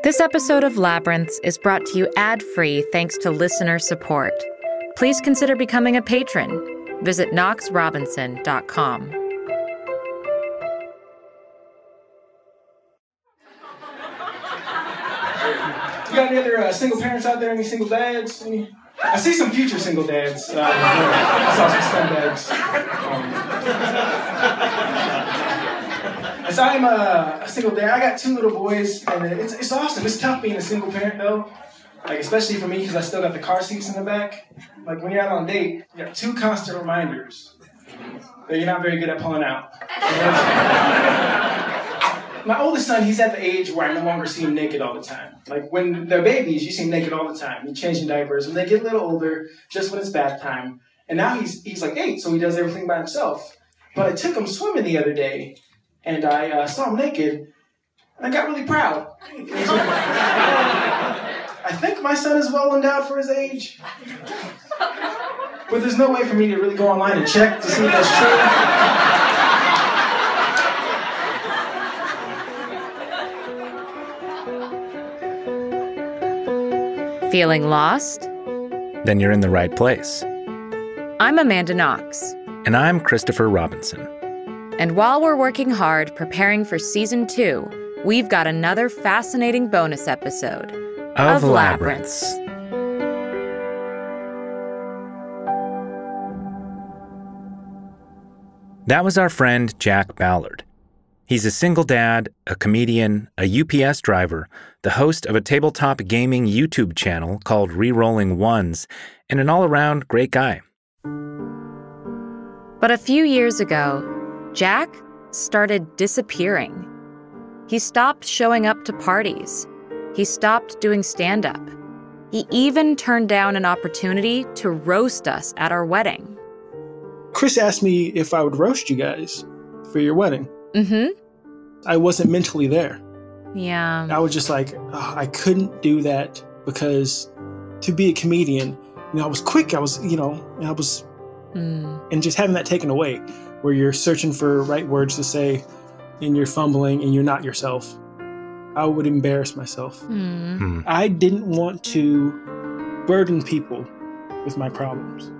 This episode of Labyrinths is brought to you ad-free thanks to listener support. Please consider becoming a patron. Visit knoxrobinson.com. You got any other single parents out there? Any single dads? I see some future single dads. I saw some scumbags. So I'm a single dad. I got 2 little boys, and it's awesome. It's tough being a single parent, though. Like, especially for me, because I still got the car seats in the back. Like, when you're out on a date, you got 2 constant reminders that you're not very good at pulling out. My oldest son, he's at the age where I no longer see him naked all the time. Like, when they're babies, you see him naked all the time. You're changing diapers. When they get a little older, just when it's bath time. And now he's like 8, so he does everything by himself. But I took him swimming the other day, and I saw him naked, and I got really proud. I think my son is well endowed for his age. But there's no way for me to really go online and check to see if that's true. Feeling lost? Then you're in the right place. I'm Amanda Knox. And I'm Christopher Robinson. And while we're working hard preparing for Season 2, we've got another fascinating bonus episode of Labyrinths. That was our friend Jack Ballard. He's a single dad, a comedian, a UPS driver, the host of a tabletop gaming YouTube channel called Rerolling Ones, and an all-around great guy. But a few years ago, Jack started disappearing. He stopped showing up to parties. He stopped doing stand-up. He even turned down an opportunity to roast us at our wedding. Chris asked me if I would roast you guys for your wedding. Mm-hmm. I wasn't mentally there. Yeah. I was just like, oh, I couldn't do that because to be a comedian, I was quick. And just having that taken away, where you're searching for right words to say and you're fumbling and you're not yourself, I would embarrass myself. I didn't want to burden people with my problems.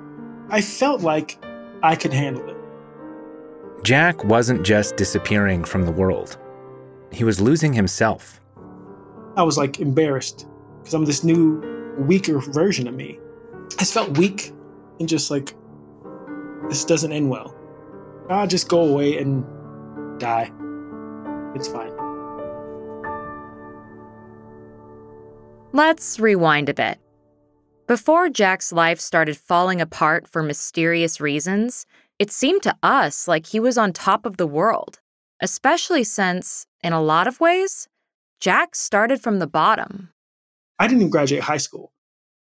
I felt like I could handle it. Jack wasn't just disappearing from the world. He was losing himself. I was like embarrassed because I'm this new, weaker version of me. I just felt weak and just like, this doesn't end well. I'll just go away and die. It's fine. Let's rewind a bit. Before Jack's life started falling apart for mysterious reasons, it seemed to us like he was on top of the world, especially since, in a lot of ways, Jack started from the bottom. I didn't even graduate high school.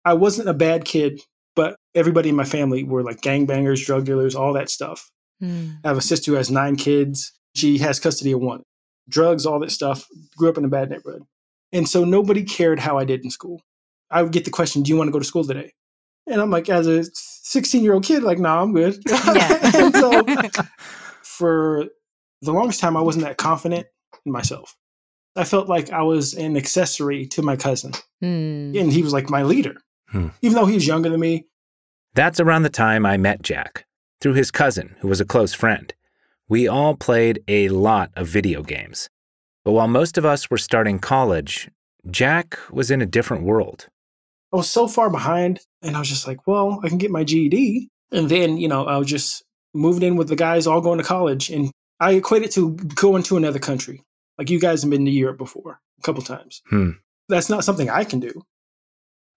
I wasn't a bad kid, but everybody in my family were like gangbangers, drug dealers, all that stuff. I have a sister who has 9 kids. She has custody of 1. Drugs, all that stuff. Grew up in a bad neighborhood. And so nobody cared how I did in school. I would get the question, do you want to go to school today? And I'm like, as a 16-year-old kid, like, nah, I'm good. Yeah. And so for the longest time, I wasn't that confident in myself. I felt like I was an accessory to my cousin. And he was like my leader, even though he was younger than me. That's around the time I met Jack, through his cousin, who was a close friend. We all played a lot of video games. But while most of us were starting college, Jack was in a different world. I was so far behind, and I was just like, well, I can get my GED. And then, I was just moved in with the guys all going to college. And I equate it to going to another country. Like, you guys have been to Europe before, a couple times. That's not something I can do.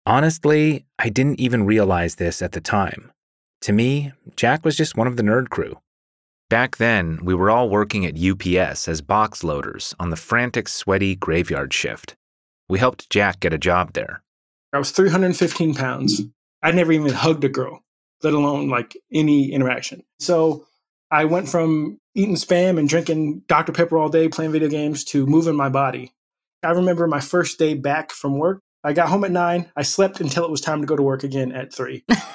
Honestly, I didn't even realize this at the time. To me, Jack was just one of the nerd crew. Back then, we were all working at UPS as box loaders on the frantic, sweaty graveyard shift. We helped Jack get a job there. I was 315 pounds. I never even hugged a girl, let alone like any interaction. So I went from eating Spam and drinking Dr. Pepper all day, playing video games, to moving my body. I remember my first day back from work. I got home at 9. I slept until it was time to go to work again at 3. Because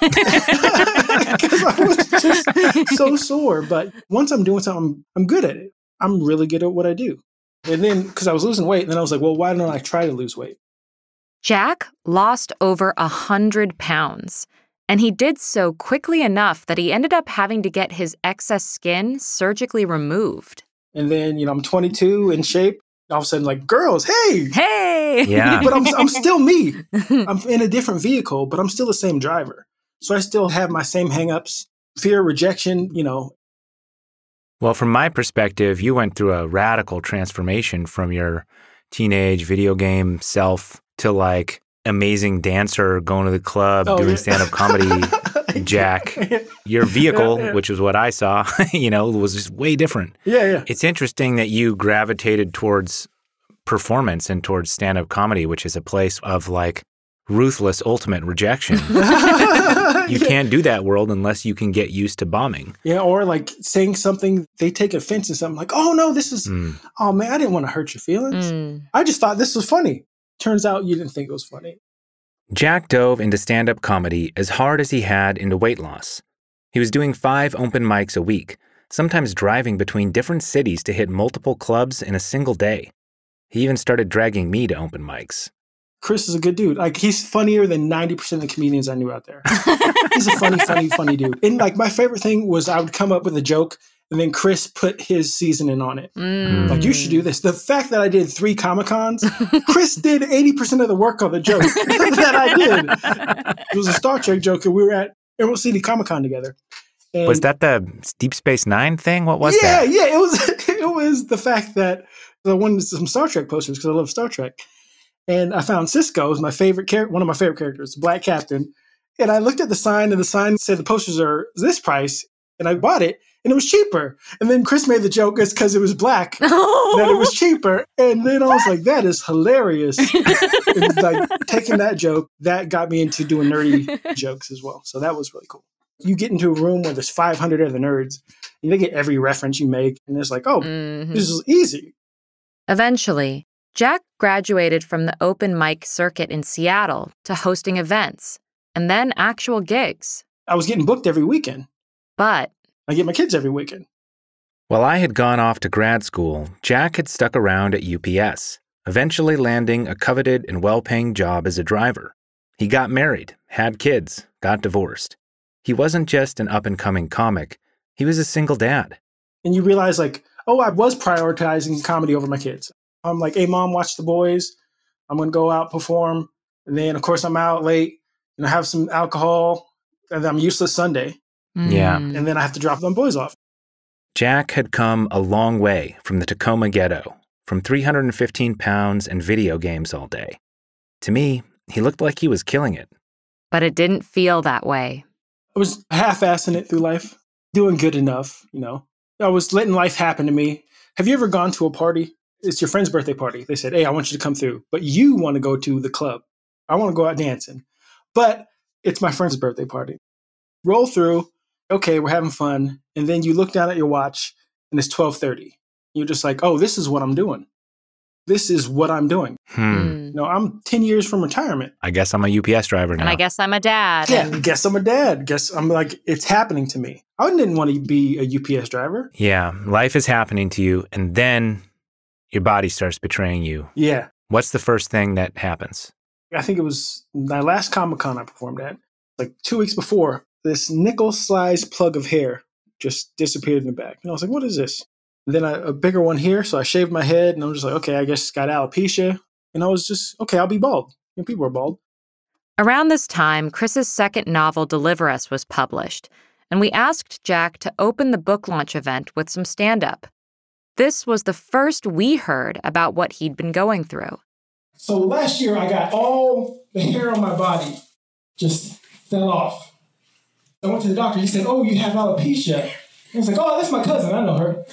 I was just so sore. But once I'm doing something, I'm good at it. I'm really good at what I do. And then, because I was losing weight, and then I was like, well, why don't I try to lose weight? Jack lost over 100 pounds, and he did so quickly enough that he ended up having to get his excess skin surgically removed. And then, I'm 22 in shape. All of a sudden, like, girls, hey! Hey! Yeah. But I'm still me. I'm in a different vehicle, but I'm still the same driver. So I still have my same hangups, fear, rejection, Well, from my perspective, you went through a radical transformation from your teenage video game self to like amazing dancer, going to the club, doing stand-up comedy, Jack. Your vehicle, which was what I saw, was just way different. Yeah. It's interesting that you gravitated towards performance and towards stand-up comedy, which is a place of like ruthless ultimate rejection. You can't do that world unless you can get used to bombing. Yeah, or like saying something, they take offense to something like, oh no, this is, oh man, I didn't want to hurt your feelings. I just thought this was funny. Turns out you didn't think it was funny. Jack dove into stand-up comedy as hard as he had into weight loss. He was doing 5 open mics a week, sometimes driving between different cities to hit multiple clubs in a single day. He even started dragging me to open mics. Chris is a good dude. Like, he's funnier than 90% of the comedians I knew out there. He's a funny dude. And like, my favorite thing was I would come up with a joke and then Chris put his seasoning on it. Like, you should do this. The fact that I did 3 Comic-Cons, Chris did 80% of the work on the joke that I did. It was a Star Trek joke, and we were at Emerald City Comic-Con together. And was that the Deep Space Nine thing? What was that? Yeah. It was the fact that I wanted some Star Trek posters because I love Star Trek. And I found Cisco as my favorite one of my favorite characters, Black Captain. And I looked at the sign, and the sign said the posters are this price. And I bought it, and it was cheaper. And then Chris made the joke it's because it was black that it was cheaper. And then I was like, that is hilarious. And like taking that joke, that got me into doing nerdy jokes as well. So that was really cool. You get into a room where there's 500 other nerds, and they get every reference you make. And it's like, oh, this is easy. Eventually, Jack graduated from the open mic circuit in Seattle to hosting events and then actual gigs. I was getting booked every weekend. But I get my kids every weekend. While I had gone off to grad school, Jack had stuck around at UPS, eventually landing a coveted and well-paying job as a driver. He got married, had kids, got divorced. He wasn't just an up-and-coming comic. He was a single dad. And you realize, like, oh, I was prioritizing comedy over my kids. I'm like, hey, Mom, watch the boys. I'm going to go out, perform. And then, of course, I'm out late and I have some alcohol. And I'm useless Sunday. Yeah. And then I have to drop them boys off. Jack had come a long way from the Tacoma ghetto, from 315 pounds and video games all day. To me, he looked like he was killing it. But it didn't feel that way. I was half-assing it through life, doing good enough, I was letting life happen to me. Have you ever gone to a party? It's your friend's birthday party. They said, hey, I want you to come through. But you want to go to the club. I want to go out dancing. But it's my friend's birthday party. Roll through. Okay, we're having fun. And then you look down at your watch and it's 12:30. You're just like, oh, this is what I'm doing. This is what I'm doing. I'm 10 years from retirement. I guess I'm a UPS driver now. And I guess I'm a dad. Yeah, guess I'm a dad. Guess I'm like, it's happening to me. I didn't want to be a UPS driver. Yeah, life is happening to you and then your body starts betraying you. Yeah. What's the first thing that happens? I think it was my last Comic-Con I performed at. Like 2 weeks before, this nickel-sized plug of hair just disappeared in the back. And I was like, what is this? And then a bigger one here. So I shaved my head and I was just like, okay, I guess it's got alopecia. And I was just, okay, I'll be bald. People are bald. Around this time, Chris's second novel, Deliver Us, was published. And we asked Jack to open the book launch event with some stand-up. This was the first we heard about what he'd been going through. So last year, I got all the hair on my body just fell off. I went to the doctor. He said, oh, you have alopecia. And I was like, oh, that's my cousin. I know her.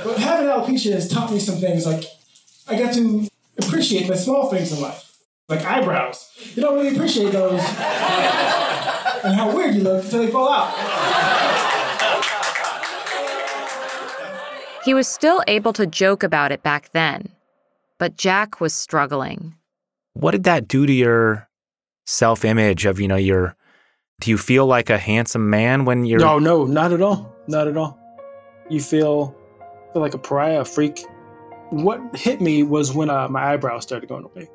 But having alopecia has taught me some things. Like, I got to appreciate the small things in life. Like eyebrows. You don't really appreciate those. And how weird you look until they fall out. He was still able to joke about it back then. But Jack was struggling. What did that do to your self-image of, do you feel like a handsome man when you're... No, not at all. Not at all. You feel like a pariah, a freak. What hit me was when my eyebrows started going away.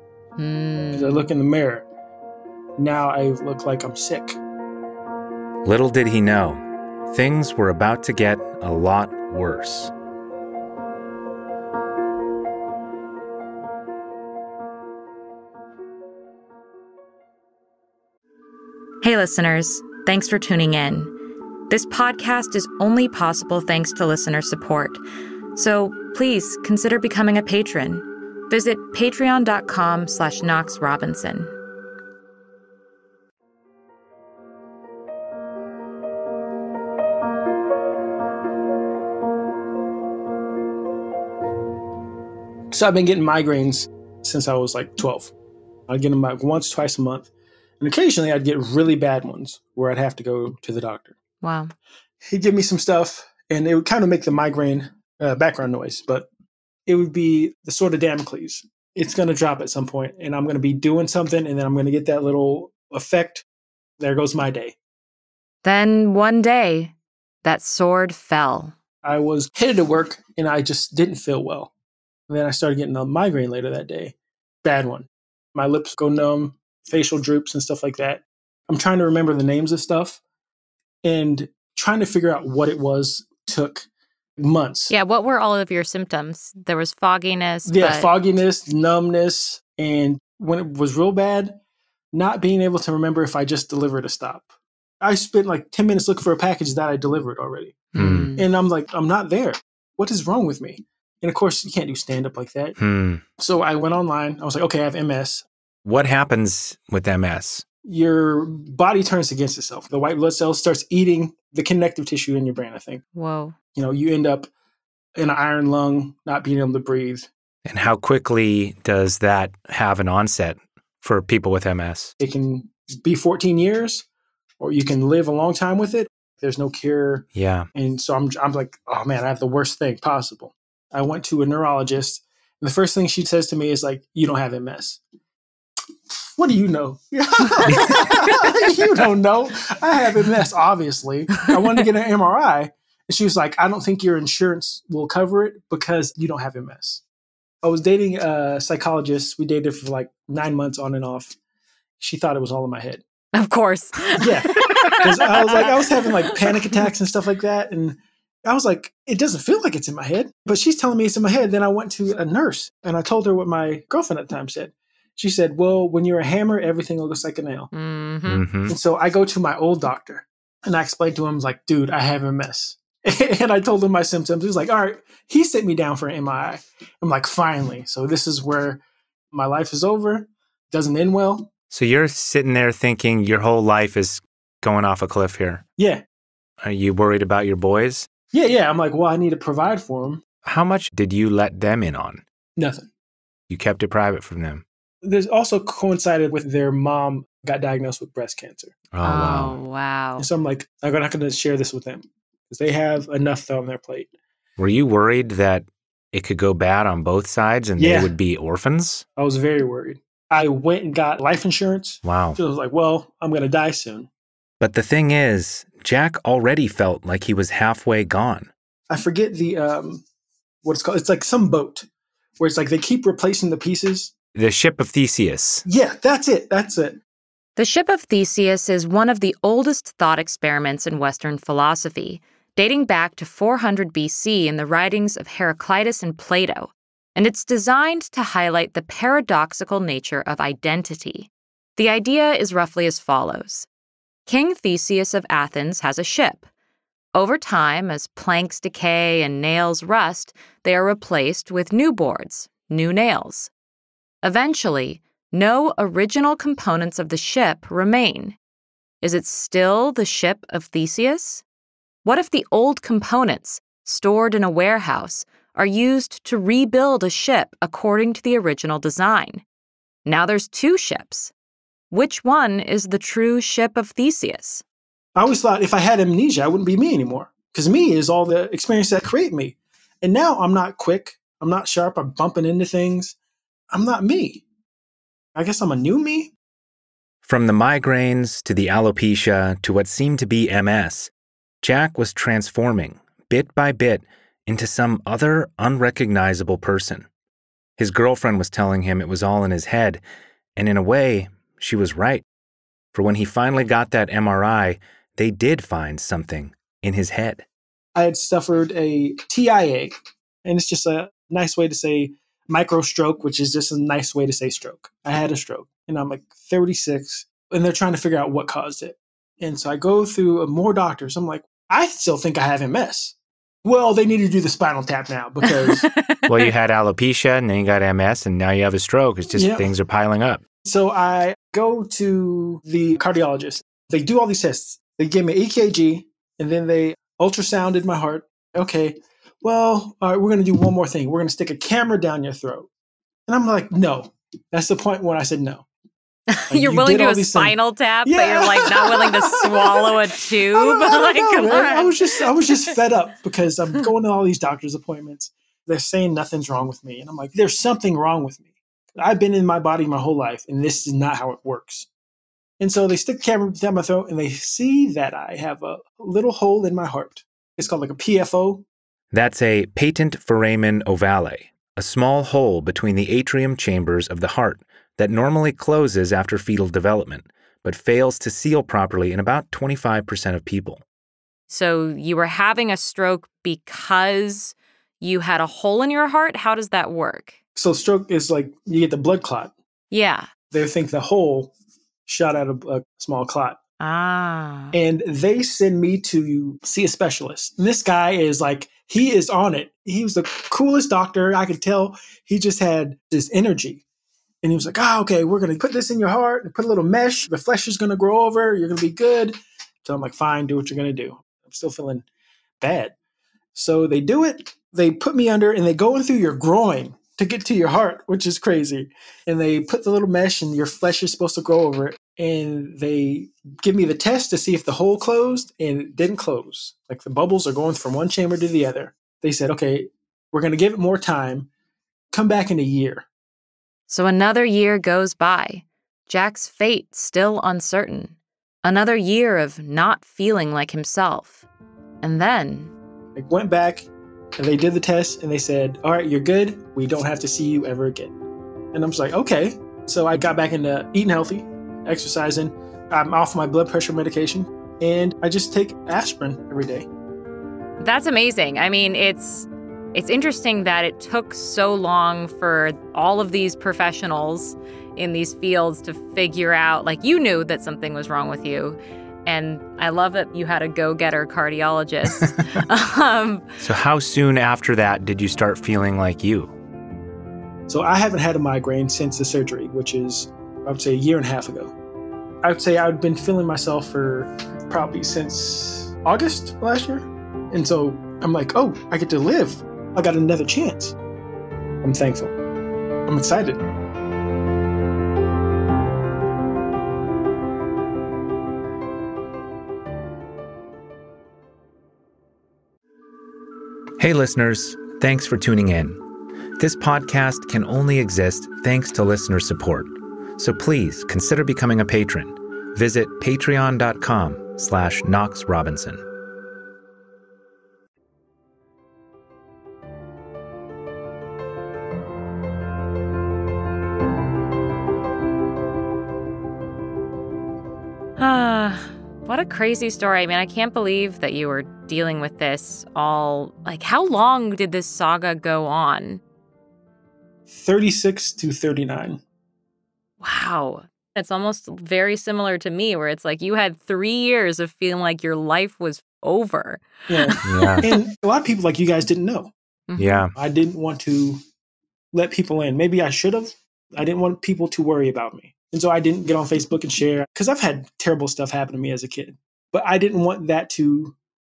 As I look in the mirror, now I look like I'm sick. Little did he know, things were about to get a lot worse. Hey listeners, thanks for tuning in. This podcast is only possible thanks to listener support. So please consider becoming a patron. Visit patreon.com/KnoxRobinson. So I've been getting migraines since I was like 12. I'd get them like once, twice a month. And occasionally I'd get really bad ones where I'd have to go to the doctor. Wow. He'd give me some stuff and it would kind of make the migraine background noise, but it would be the sword of Damocles. It's going to drop at some point and I'm going to be doing something and then I'm going to get that little effect. There goes my day. Then one day, that sword fell. I was headed to work and I just didn't feel well. And then I started getting a migraine later that day. Bad one. My lips go numb, facial droops and stuff like that. I'm trying to remember the names of stuff and trying to figure out what it was took months. Yeah, what were all of your symptoms? There was fogginess. Yeah, fogginess, numbness, and when it was real bad, not being able to remember if I just delivered a stop. I spent like 10 minutes looking for a package that I delivered already. And I'm like, I'm not there. What is wrong with me? And of course, you can't do stand-up like that. So I went online. I was like, okay, I have MS. What happens with MS? Your body turns against itself. The white blood cells starts eating the connective tissue in your brain, I think. Whoa. You know, you end up in an iron lung, not being able to breathe. And how quickly does that have an onset for people with MS? It can be 14 years, or you can live a long time with it. There's no cure. Yeah. And so I'm like, oh man, I have the worst thing possible. I went to a neurologist, and the first thing she says to me is like, you don't have MS. What do you know? You don't know. I have MS, obviously. I wanted to get an MRI. And she was like, I don't think your insurance will cover it because you don't have MS. I was dating a psychologist. We dated for like 9 months on and off. She thought it was all in my head. Of course. Yeah. Because I was having like panic attacks and stuff like that. And I was like, it doesn't feel like it's in my head. But she's telling me it's in my head. Then I went to a nurse and I told her what my girlfriend at the time said. She said, well, when you're a hammer, everything looks like a nail. And so I go to my old doctor and I explained to him, like, dude, I have MS. And I told him my symptoms. He was like, all right. He sent me down for an MRI. I'm like, finally. So this is where my life is over. Doesn't end well. So you're sitting there thinking your whole life is going off a cliff here. Yeah. Are you worried about your boys? Yeah. I'm like, well, I need to provide for them. How much did you let them in on? Nothing. You kept it private from them. There's also coincided with their mom got diagnosed with breast cancer. Oh, wow. Wow. And so I'm like, I'm not going to share this with them because they have enough on their plate. Were you worried that it could go bad on both sides and they would be orphans? I was very worried. I went and got life insurance. Wow. So I was like, well, I'm going to die soon. But the thing is, Jack already felt like he was halfway gone. I forget the, what it's called. It's like some boat where it's like they keep replacing the pieces. The ship of Theseus. Yeah, that's it. That's it. The ship of Theseus is one of the oldest thought experiments in Western philosophy, dating back to 400 BC in the writings of Heraclitus and Plato, and it's designed to highlight the paradoxical nature of identity. The idea is roughly as follows. King Theseus of Athens has a ship. Over time, as planks decay and nails rust, they are replaced with new boards, new nails. Eventually, no original components of the ship remain. Is it still the ship of Theseus? What if the old components, stored in a warehouse, are used to rebuild a ship according to the original design? Now there's two ships. Which one is the true ship of Theseus? I always thought if I had amnesia, I wouldn't be me anymore. Because me is all the experience that create me. And now I'm not quick. I'm not sharp. I'm bumping into things. I'm not me. I guess I'm a new me. From the migraines to the alopecia to what seemed to be MS, Jack was transforming, bit by bit, into some other unrecognizable person. His girlfriend was telling him it was all in his head, and in a way, she was right. For when he finally got that MRI, they did find something in his head. I had suffered a TIA, and it's just a nice way to say micro stroke, which is just a nice way to say stroke. I had a stroke, and I'm like 36, and they're trying to figure out what caused it. And so I go through more doctors. I'm like, I still think I have MS. Well, they need to do the spinal tap now because... Well, you had alopecia, and then you got MS, and now you have a stroke. It's just things are piling up. So I go to the cardiologist. They do all these tests. They give me EKG, and then they ultrasounded my heart. Okay, well, all right, we're going to do one more thing. We're going to stick a camera down your throat. And I'm like, no. That's the point when I said no. Like, you're willing to do a spinal tap, but you're like not willing to swallow a tube. I was just fed up because I'm going to all these doctor's appointments. They're saying nothing's wrong with me. And I'm like, there's something wrong with me. I've been in my body my whole life, and this is not how it works. And so they stick the camera down my throat, and they see that I have a little hole in my heart. It's called like a PFO. That's a patent foramen ovale, a small hole between the atrium chambers of the heart that normally closes after fetal development, but fails to seal properly in about 25% of people. So you were having a stroke because you had a hole in your heart? How does that work? So stroke is like you get the blood clot. Yeah. They think the hole shot out a small clot. Ah. And they send me to see a specialist. And this guy is like, he is on it. He was the coolest doctor. I could tell he just had this energy. And he was like, okay, we're going to put this in your heart and put a little mesh. The flesh is going to grow over. You're going to be good. So I'm like, fine, do what you're going to do. I'm still feeling bad. So they do it. They put me under and they go in through your groin to get to your heart, which is crazy. And they put the little mesh and your flesh is supposed to grow over it. And they give me the test to see if the hole closed, and it didn't close. Like the bubbles are going from one chamber to the other. They said, okay, we're going to give it more time. Come back in a year. So another year goes by. Jack's fate still uncertain. Another year of not feeling like himself. And then... I went back, and they did the test, and they said, all right, you're good. We don't have to see you ever again. And I'm just like, okay. So I got back into eating healthy, exercising. I'm off my blood pressure medication, and I just take aspirin every day. That's amazing. I mean, it's interesting that it took so long for all of these professionals in these fields to figure out, like, you knew that something was wrong with you. And I love that you had a go-getter cardiologist. So how soon after that did you start feeling like you? So I haven't had a migraine since the surgery, which is, I would say, a year and a half ago. I would say I've been feeling myself for probably since August last year. And so I'm like, oh, I get to live. I got another chance. I'm thankful. I'm excited. Hey listeners, thanks for tuning in. This podcast can only exist thanks to listener support. So please consider becoming a patron. Visit patreon.com/KnoxRobinson. What a crazy story. I mean, I can't believe that you were dealing with this all. Like, how long did this saga go on? 36 to 39. Wow. It's almost very similar to me, where it's like you had 3 years of feeling like your life was over. Yeah. And a lot of people like you guys didn't know. Mm-hmm. Yeah. I didn't want to let people in. Maybe I should have. I didn't want people to worry about me. And so I didn't get on Facebook and share, because I've had terrible stuff happen to me as a kid. But I didn't want that to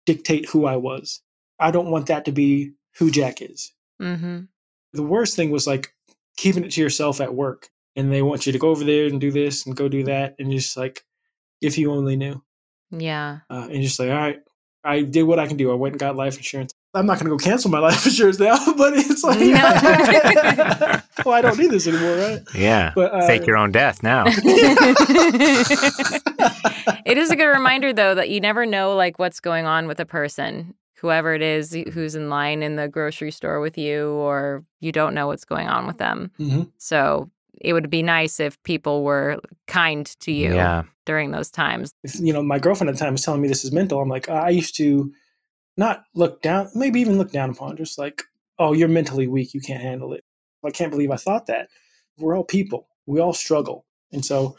dictate who I was. I don't want that to be who Jack is. Mm-hmm. The worst thing was like keeping it to yourself at work. And they want you to go over there and do this and go do that. And you're just like, if you only knew. Yeah. And you're just like, all right, I did what I can do. I went and got life insurance. I'm not going to go cancel my life insurance now, but it's like, no. Well, I don't need this anymore, right? Yeah. But, fake your own death now. It is a good reminder, though, that you never know like what's going on with a person. whoever it is who's in line in the grocery store with you, or you don't know what's going on with them. Mm-hmm. So it would be nice if people were kind to you during those times. My girlfriend at the time was telling me this is mental. I'm like, I used to not look down, maybe even look down upon, just like, oh, you're mentally weak. You can't handle it. I can't believe I thought that. We're all people. We all struggle. And so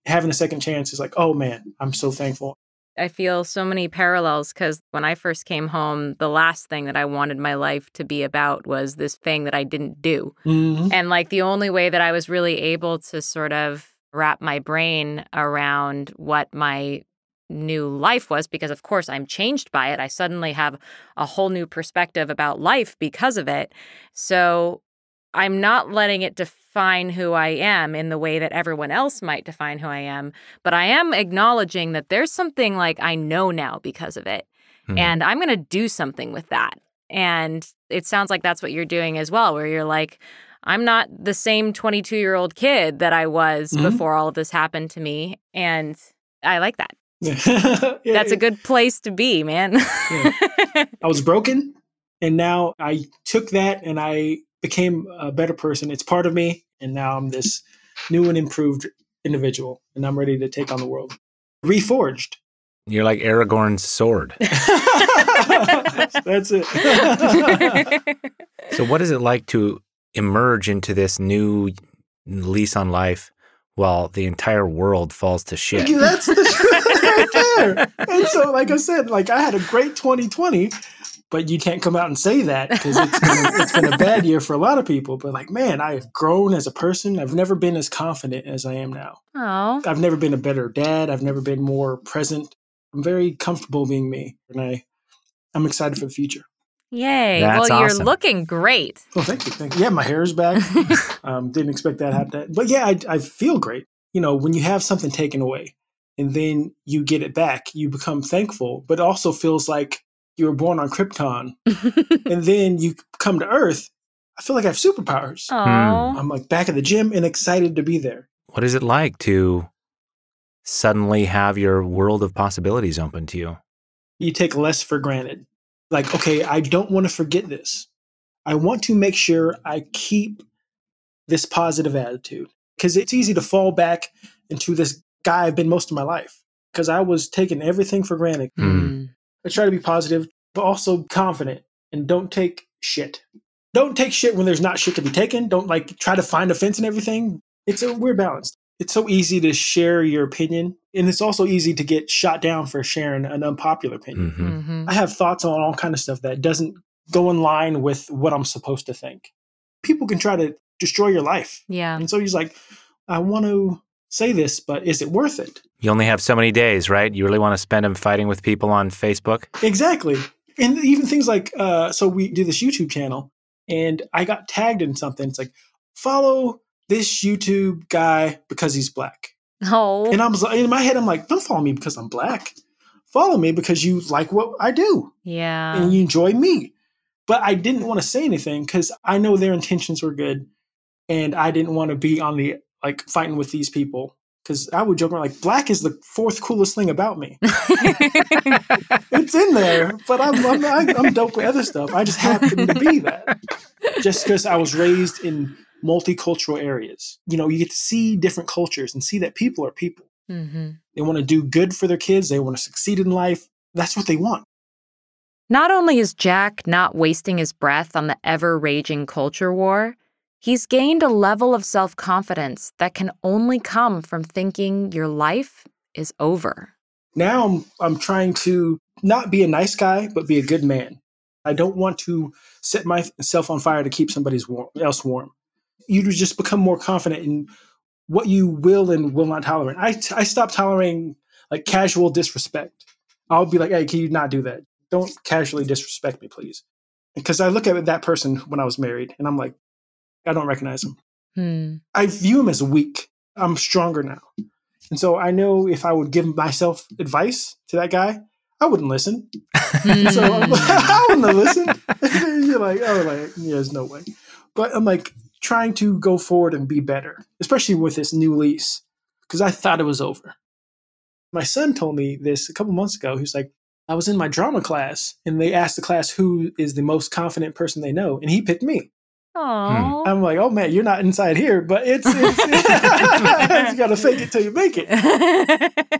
having a second chance is like, oh man, I'm so thankful. I feel so many parallels because when I first came home, the last thing that I wanted my life to be about was this thing that I didn't do. Mm-hmm. And like the only way that I was really able to sort of wrap my brain around what my new life was, because of course I'm changed by it. I suddenly have a whole new perspective about life because of it. So I'm not letting it define who I am in the way that everyone else might define who I am, but I am acknowledging that there's something like I know now because of it. And I'm going to do something with that. And it sounds like that's what you're doing as well, where you're like, I'm not the same 22-year-old kid that I was before all of this happened to me. And I like that. That's a good place to be, man. I was broken, and now I took that and I became a better person. It's part of me, and now I'm this new and improved individual, and I'm ready to take on the world. Reforged. You're like Aragorn's sword. That's it. So what is it like to emerge into this new lease on life while the entire world falls to shit? That's the truth right there. And so, like I said, like I had a great 2020, but you can't come out and say that because it's been a bad year for a lot of people. But like, man, I have grown as a person. I've never been as confident as I am now. Oh, I've never been a better dad. I've never been more present. I'm very comfortable being me, and I'm excited for the future. Yay. That's well, awesome. You're looking great. Oh, thank you. Thank you. Yeah, my hair is back. Didn't expect that to happen. But yeah, I feel great. When you have something taken away and then you get it back, you become thankful, but it also feels like you were born on Krypton. And then you come to Earth. I feel like I have superpowers. I'm like back at the gym and excited to be there. What is it like to suddenly have your world of possibilities open to you? You take less for granted. Like, okay, I don't want to forget this. I want to make sure I keep this positive attitude, because it's easy to fall back into this guy I've been most of my life because I was taking everything for granted. I try to be positive, but also confident, and don't take shit. Don't take shit when there's not shit to be taken. Don't like try to find offense in everything. It's a weird balance. It's so easy to share your opinion, and it's also easy to get shot down for sharing an unpopular opinion. I have thoughts on all kind of stuff that doesn't go in line with what I'm supposed to think. People can try to destroy your life. Yeah. And so he's like, I want to say this, but is it worth it? You only have so many days, right? You really want to spend them fighting with people on Facebook? Exactly. And even things like, so we do this YouTube channel, and I got tagged in something. It's like, follow this YouTube guy because he's black. Oh. And I was in my head, I'm like, don't follow me because I'm black. Follow me because you like what I do. Yeah. And you enjoy me. But I didn't want to say anything because I know their intentions were good. And I didn't want to be on the, like, fighting with these people. Because I would joke around, like, black is the fourth coolest thing about me. It's in there, but I'm dope with other stuff. I just happen to be that. Just because I was raised in multicultural areas. You get to see different cultures and see that people are people. They want to do good for their kids. They want to succeed in life. That's what they want. Not only is Jack not wasting his breath on the ever-raging culture war, he's gained a level of self-confidence that can only come from thinking your life is over. Now I'm trying to not be a nice guy, but be a good man. I don't want to set myself on fire to keep somebody else warm. You just become more confident in what you will and will not tolerate. I stopped tolerating like casual disrespect. I'll be like, hey, can you not do that? Don't casually disrespect me, please. Because I look at that person when I was married and I'm like, I don't recognize him. I view him as weak. I'm stronger now. And so I know if I would give myself advice to that guy, I wouldn't listen. So I'm like, I wouldn't have listened. You're like, oh, like, yeah, there's no way. But I'm like trying to go forward and be better, especially with this new lease, because I thought it was over. My son told me this a couple months ago. He was like, I was in my drama class, and they asked the class who is the most confident person they know, and he picked me. Aww. I'm like, oh man, you're not inside here, but it's you got to fake it till you make it.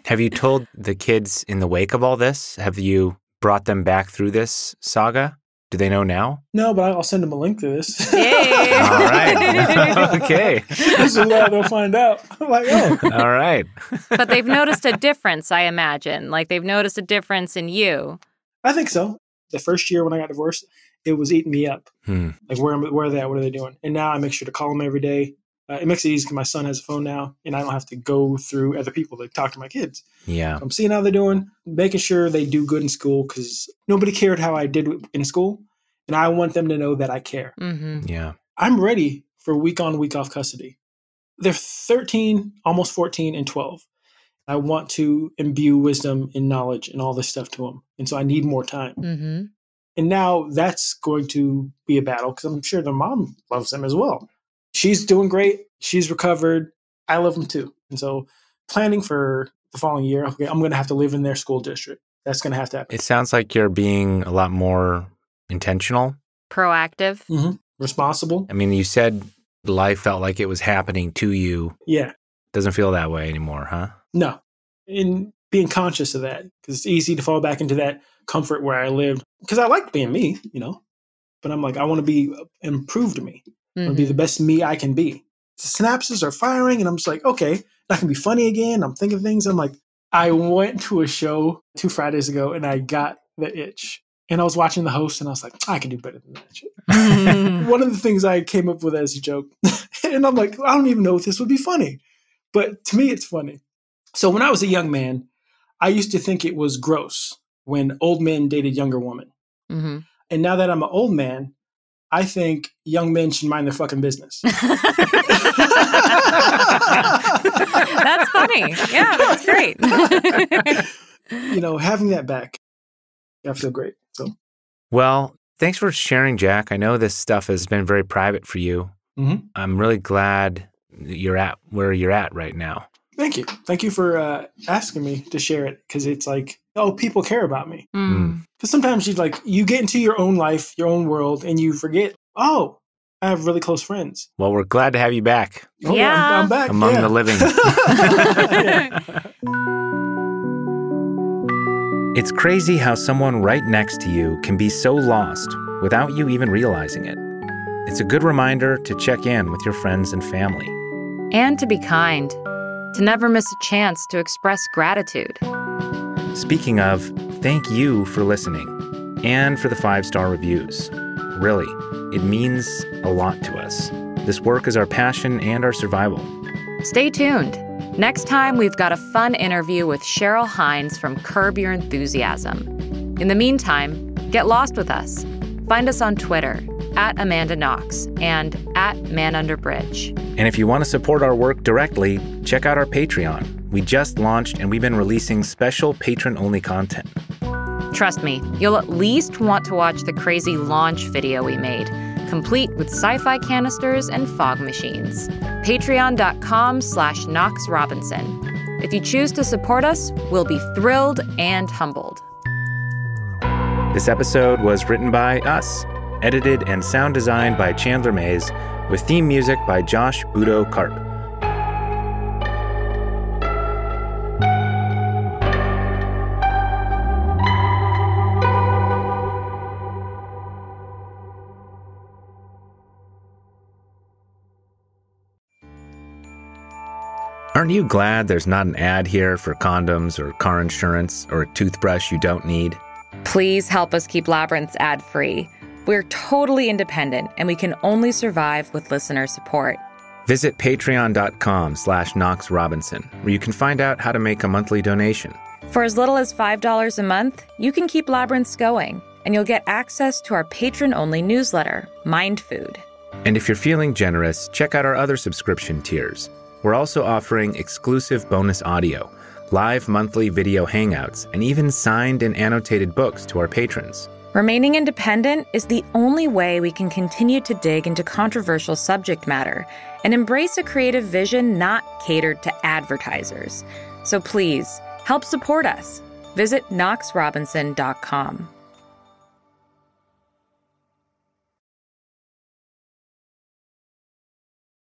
Have you told the kids in the wake of all this? Have you brought them back through this saga? Do they know now? No, but I'll send them a link to this. Yay. All right. Okay. This is where they'll find out. I'm like, oh. All right. But they've noticed a difference, I imagine. Like they've noticed a difference in you. I think so. The first year when I got divorced, it was eating me up. Like, where are they at? What are they doing? And now I make sure to call them every day. It makes it easy because my son has a phone now, and I don't have to go through other people to talk to my kids. Yeah. So I'm seeing how they're doing, making sure they do good in school because nobody cared how I did in school, and I want them to know that I care. Mm-hmm. Yeah. I'm ready for week on, week off custody. They're 13, almost 14, and 12. I want to imbue wisdom and knowledge and all this stuff to them, and so I need more time. Mm-hmm. And now that's going to be a battle because I'm sure their mom loves them as well. She's doing great. She's recovered. I love them too. And so planning for the following year, okay, I'm going to have to live in their school district. That's going to have to happen. It sounds like you're being a lot more intentional. Proactive. Mm-hmm. Responsible. I mean, you said life felt like it was happening to you. Yeah. Doesn't feel that way anymore, huh? No. And being conscious of that because it's easy to fall back into that comfort where I lived because I like being me, but I'm like, I want to be improved me. I want to be the best me I can be. The synapses are firing and I'm just like, okay, I can be funny again. I'm thinking things. I'm like, I went to a show 2 Fridays ago and I got the itch and I was watching the host and I was like, I can do better than that shit. One of the things I came up with as a joke and I'm like, I don't even know if this would be funny, but to me, it's funny. So when I was a young man, I used to think it was gross when old men dated younger women. Mm-hmm. And now that I'm an old man, I think young men should mind their fucking business. That's funny. Yeah, that's great. Having that back, I feel great. So, well, thanks for sharing, Jack. I know this stuff has been very private for you. Mm-hmm. I'm really glad you're at where you're at right now. Thank you. Thank you for asking me to share it because it's like, oh, people care about me. Because sometimes you get into your own life, your own world, and you forget, oh, I have really close friends. Well, we're glad to have you back. Oh, yeah. I'm back. Among the living. It's crazy how someone right next to you can be so lost without you even realizing it. It's a good reminder to check in with your friends and family. And to be kind. To never miss a chance to express gratitude. Speaking of, thank you for listening and for the 5-star reviews. Really, it means a lot to us. This work is our passion and our survival. Stay tuned. Next time, we've got a fun interview with Cheryl Hines from Curb Your Enthusiasm. In the meantime, get lost with us. Find us on Twitter @AmandaKnox and @ManUnderBridge. And if you want to support our work directly, check out our Patreon. We just launched and we've been releasing special patron-only content. Trust me, you'll at least want to watch the crazy launch video we made, complete with sci-fi canisters and fog machines. Patreon.com/KnoxRobinson. If you choose to support us, we'll be thrilled and humbled. This episode was written by us, edited and sound designed by Chandler Mays, with theme music by Josh Budo Karp. Aren't you glad there's not an ad here for condoms or car insurance or a toothbrush you don't need? Please help us keep Labyrinths ad-free. We're totally independent, and we can only survive with listener support. Visit patreon.com/KnoxRobinson, where you can find out how to make a monthly donation. For as little as $5 a month, you can keep Labyrinths going, and you'll get access to our patron-only newsletter, Mind Food. And if you're feeling generous, check out our other subscription tiers. We're also offering exclusive bonus audio, live monthly video hangouts, and even signed and annotated books to our patrons. Remaining independent is the only way we can continue to dig into controversial subject matter and embrace a creative vision not catered to advertisers. So please, help support us. Visit knoxrobinson.com.